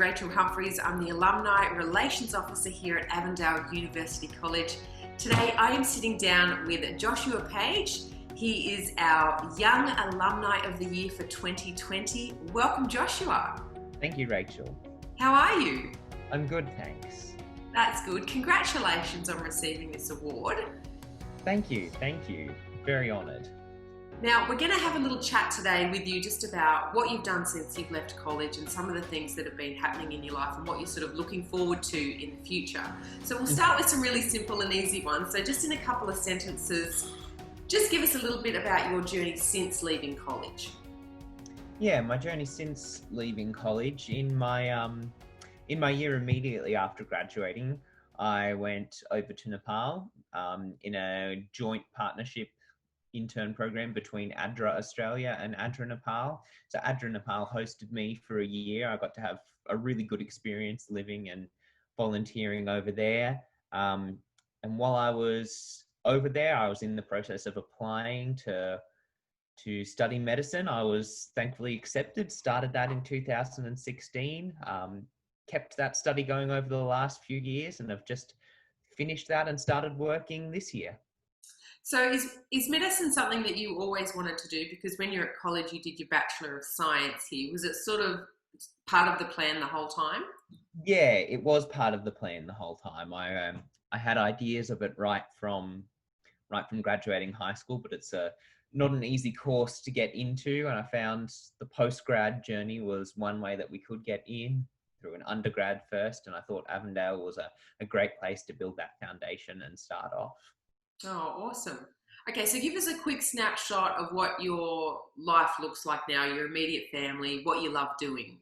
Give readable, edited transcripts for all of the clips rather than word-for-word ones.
Rachel Humphries. I'm the Alumni Relations Officer here at Avondale University College. Today I am sitting down with Joshua Page. He is our Young Alumni of the Year for 2020. Welcome, Joshua. Thank you, Rachel. How are you? I'm good, thanks. That's good. Congratulations on receiving this award. Thank you. Very honoured. Now, we're going to have a little chat today with you just about what you've done since you've left college and some of the things that have been happening in your life and what you're sort of looking forward to in the future. So we'll start with some really simple and easy ones. So just in a couple of sentences, just give us a little bit about your journey since leaving college. Yeah, my journey since leaving college. In my year immediately after graduating, I went over to Nepal in a joint partnership intern program between ADRA Australia and ADRA Nepal. So ADRA Nepal hosted me for a year. I got to have a really good experience living and volunteering over there. And while I was over there, I was in the process of applying to study medicine. I was thankfully accepted, started that in 2016, kept that study going over the last few years, and have just finished that and started working this year. So is medicine something that you always wanted to do? Because when you're at college, you did your Bachelor of Science here. Was it sort of part of the plan the whole time? Yeah, it was part of the plan the whole time. I had ideas of it right from graduating high school, but it's not an easy course to get into. And I found the post-grad journey was one way that we could get in through an undergrad first. And I thought Avondale was a great place to build that foundation and start off. Oh, awesome. Okay, so give us a quick snapshot of what your life looks like now, your immediate family, what you love doing.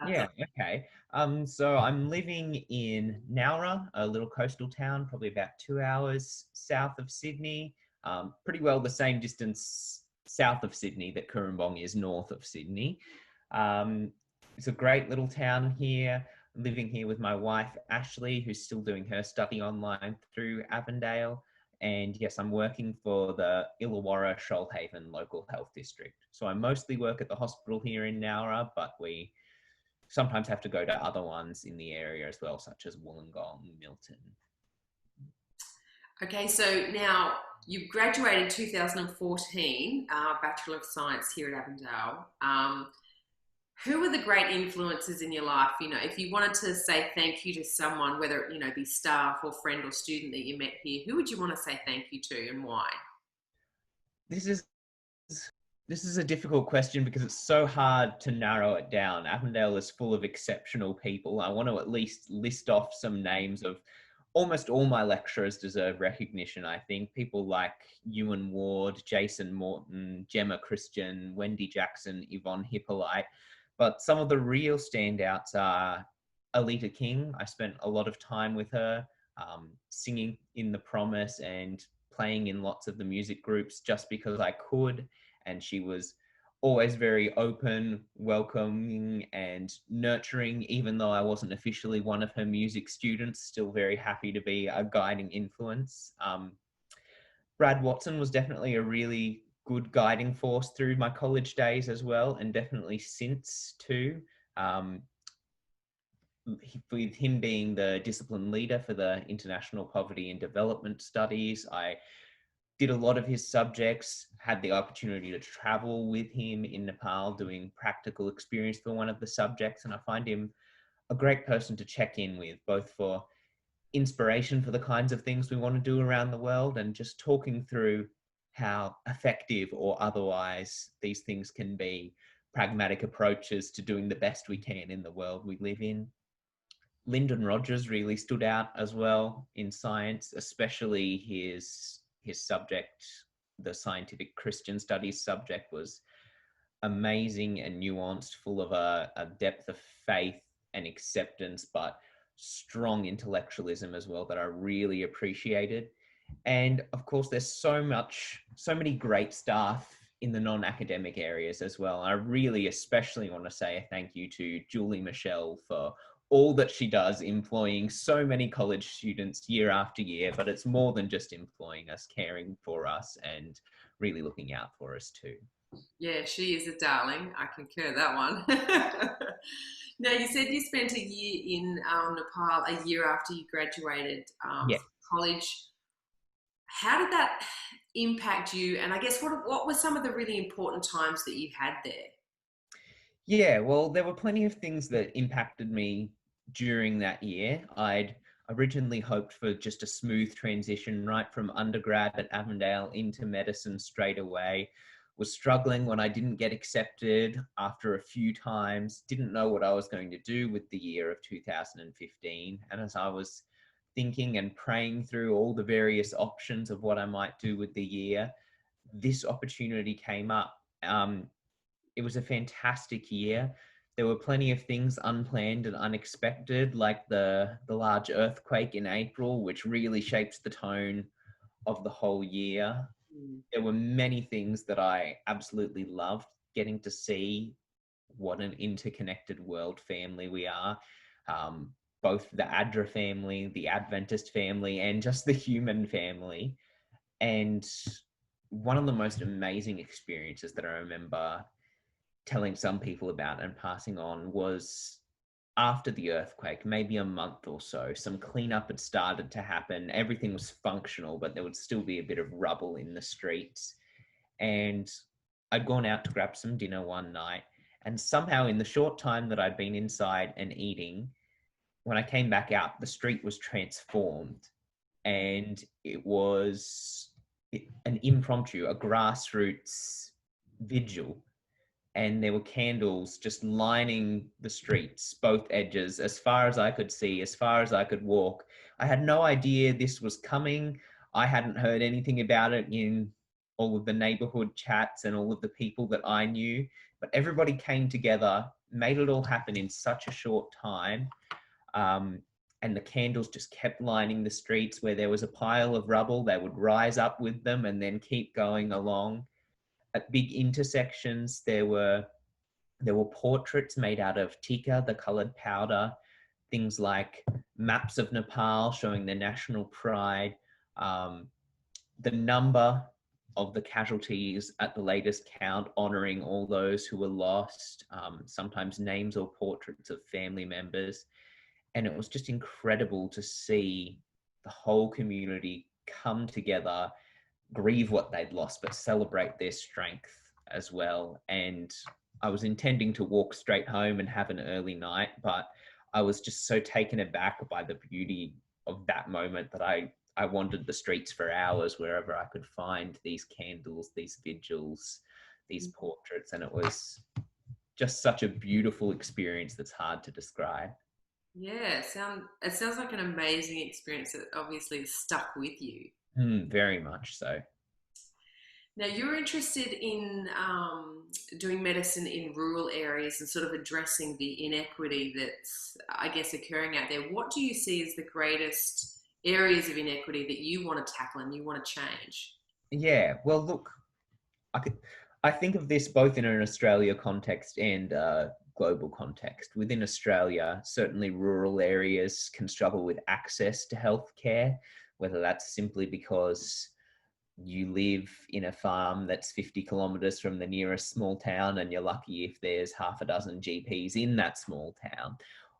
Yeah, okay. So I'm living in Nowra, a little coastal town, probably about 2 hours south of Sydney. Pretty well the same distance south of Sydney that Cooranbong is north of Sydney. It's a great little town here. Living here with my wife, Ashley, who's still doing her study online through Avondale. And yes, I'm working for the Illawarra Shoalhaven Local Health District. So I mostly work at the hospital here in Nowra, but we sometimes have to go to other ones in the area as well, such as Wollongong, Milton. Okay, so now you graduated 2014, Bachelor of Science here at Avondale. Who were the great influences in your life? You know, if you wanted to say thank you to someone, whether it, be staff or friend or student that you met here, who would you want to say thank you to and why? This is a difficult question because it's so hard to narrow it down. Avondale is full of exceptional people. I want to at least list off some names of almost all my lecturers deserve recognition, I think. People like Ewan Ward, Jason Morton, Gemma Christian, Wendy Jackson, Yvonne Hippolyte. But some of the real standouts are Elita King. I spent a lot of time with her, singing in The Promise and playing in lots of the music groups just because I could. And she was always very open, welcoming and nurturing, even though I wasn't officially one of her music students, still very happy to be a guiding influence. Brad Watson was definitely a really good guiding force through my college days as well, and definitely since too. With him being the discipline leader for the International Poverty and Development Studies, I did a lot of his subjects, had the opportunity to travel with him in Nepal doing practical experience for one of the subjects. And I find him a great person to check in with, both for inspiration for the kinds of things we want to do around the world and just talking through how effective or otherwise these things can be, pragmatic approaches to doing the best we can in the world we live in. Lyndon Rogers really stood out as well in science, especially his subject, the scientific Christian studies subject, was amazing and nuanced, full of a depth of faith and acceptance, but strong intellectualism as well that I really appreciated. And of course, there's so many great staff in the non-academic areas as well. I really especially want to say a thank you to Julie Michelle for all that she does, employing so many college students year after year, but it's more than just employing us, caring for us and really looking out for us too. Yeah, she is a darling. I concur that one. Now, you said you spent a year in Nepal a year after you graduated Yeah. from college. How did that impact you? And I guess what were some of the really important times that you had there? Yeah, well, there were plenty of things that impacted me during that year. I'd originally hoped for just a smooth transition right from undergrad at Avondale into medicine straight away. Was struggling when I didn't get accepted after a few times, didn't know what I was going to do with the year of 2015. And as I was thinking and praying through all the various options of what I might do with the year, this opportunity came up. It was a fantastic year. There were plenty of things unplanned and unexpected, like the large earthquake in April, which really shaped the tone of the whole year. Mm. There were many things that I absolutely loved, getting to see what an interconnected world family we are. Both the ADRA family, the Adventist family, and just the human family. And one of the most amazing experiences that I remember telling some people about and passing on was after the earthquake, maybe a month or so, some cleanup had started to happen. Everything was functional, but there would still be a bit of rubble in the streets. And I'd gone out to grab some dinner one night. And somehow, in the short time that I'd been inside and eating, when I came back out, the street was transformed. And it was an impromptu, a grassroots vigil, and there were candles just lining the streets, both edges, as far as I could see, as far as I could walk. I had no idea this was coming. I hadn't heard anything about it in all of the neighborhood chats and all of the people that I knew, but everybody came together, made it all happen in such a short time. And the candles just kept lining the streets. Where there was a pile of rubble, they would rise up with them and then keep going along. At big intersections, there were portraits made out of tika, the colored powder, things like maps of Nepal showing the national pride, um, the number of the casualties at the latest count, honoring all those who were lost, sometimes names or portraits of family members. And it was just incredible to see the whole community come together, grieve what they'd lost, but celebrate their strength as well. And I was intending to walk straight home and have an early night, but I was just so taken aback by the beauty of that moment that I wandered the streets for hours wherever I could find these candles, these vigils, these portraits. And it was just such a beautiful experience that's hard to describe. Yeah, it sounds like an amazing experience that obviously stuck with you. Very much so. Now, you're interested in doing medicine in rural areas and sort of addressing the inequity that's, I guess, occurring out there. What do you see as the greatest areas of inequity that you want to tackle and you want to change? Yeah, well, look, I could, I think of this both in an Australia context and global context. Within Australia, certainly rural areas can struggle with access to healthcare, whether that's simply because you live in a farm that's 50 kilometers from the nearest small town and you're lucky if there's half a dozen GPs in that small town,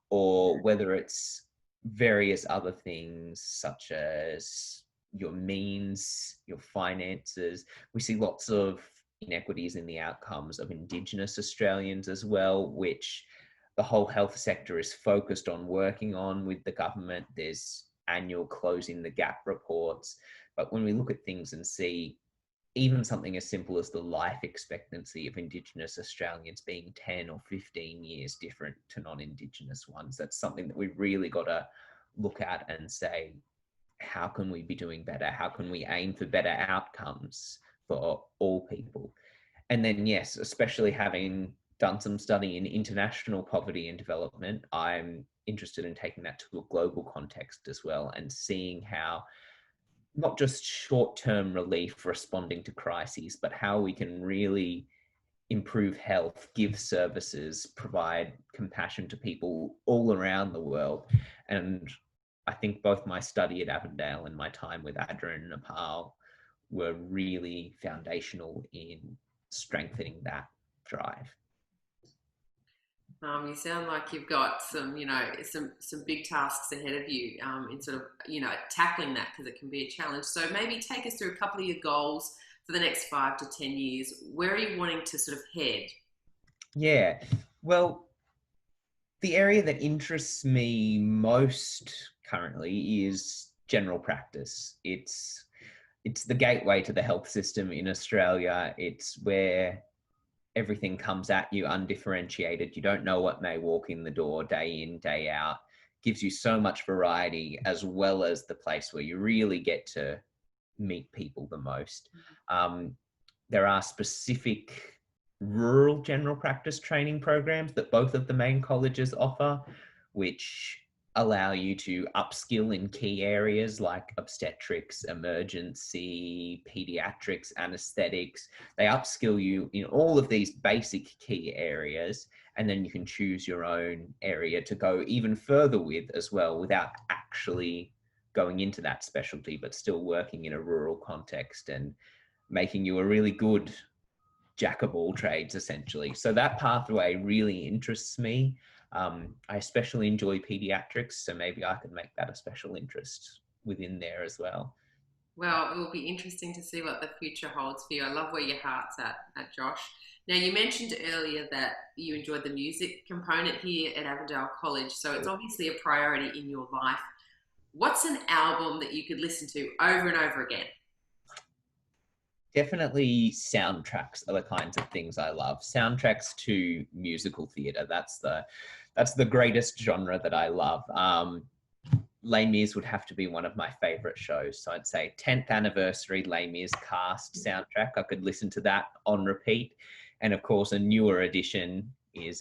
or whether it's various other things such as your means, your finances. We see lots of inequities in the outcomes of Indigenous Australians as well, which the whole health sector is focused on working on with the government. There's annual closing the gap reports. But when we look at things and see even something as simple as the life expectancy of Indigenous Australians being 10 or 15 years different to non-Indigenous ones, that's something that we've really got to look at and say, how can we be doing better? How can we aim for better outcomes for all people? And then, yes, especially having done some study in international poverty and development, I'm interested in taking that to a global context as well and seeing how not just short-term relief responding to crises, but how we can really improve health, give services, provide compassion to people all around the world. And I think both my study at Avondale and my time with ADRA in Nepal were really foundational in strengthening that drive. You sound like you've got some, some big tasks ahead of you in sort of, tackling that because it can be a challenge. So maybe take us through a couple of your goals for the next 5 to 10 years. Where are you wanting to sort of head? Yeah, well, the area that interests me most currently is general practice. It's the gateway to the health system in Australia. It's where everything comes at you undifferentiated. You don't know what may walk in the door day in, day out. Gives you so much variety, as well as the place where you really get to meet people the most. Um, there are specific rural general practice training programs that both of the main colleges offer, which allow you to upskill in key areas like obstetrics, emergency, pediatrics, anesthetics. They upskill you in all of these basic key areas, and then you can choose your own area to go even further with as well, without actually going into that specialty, but still working in a rural context and making you a really good jack of all trades, essentially. So that pathway really interests me. I especially enjoy pediatrics, so maybe I could make that a special interest within there as well. Well, it will be interesting to see what the future holds for you. I love where your heart's at Josh. Now, you mentioned earlier that you enjoyed the music component here at Avondale College, so it's obviously a priority in your life. What's an album that you could listen to over and over again? Definitely soundtracks are the kinds of things I love. Soundtracks to musical theatre. That's the greatest genre that I love. Les Mis would have to be one of my favorite shows. So I'd say 10th anniversary Les Mis cast soundtrack. I could listen to that on repeat. And of course, a newer edition is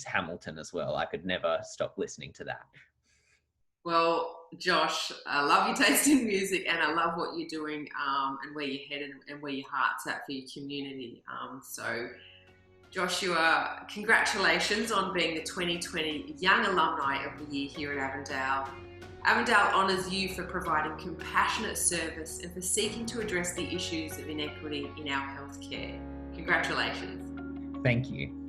Hamilton as well. I could never stop listening to that. Well, Josh, I love your taste in music and I love what you're doing and where you're headed and where your heart's at for your community. So, Joshua, congratulations on being the 2020 Young Alumni of the Year here at Avondale. Avondale honours you for providing compassionate service and for seeking to address the issues of inequity in our healthcare. Congratulations. Thank you.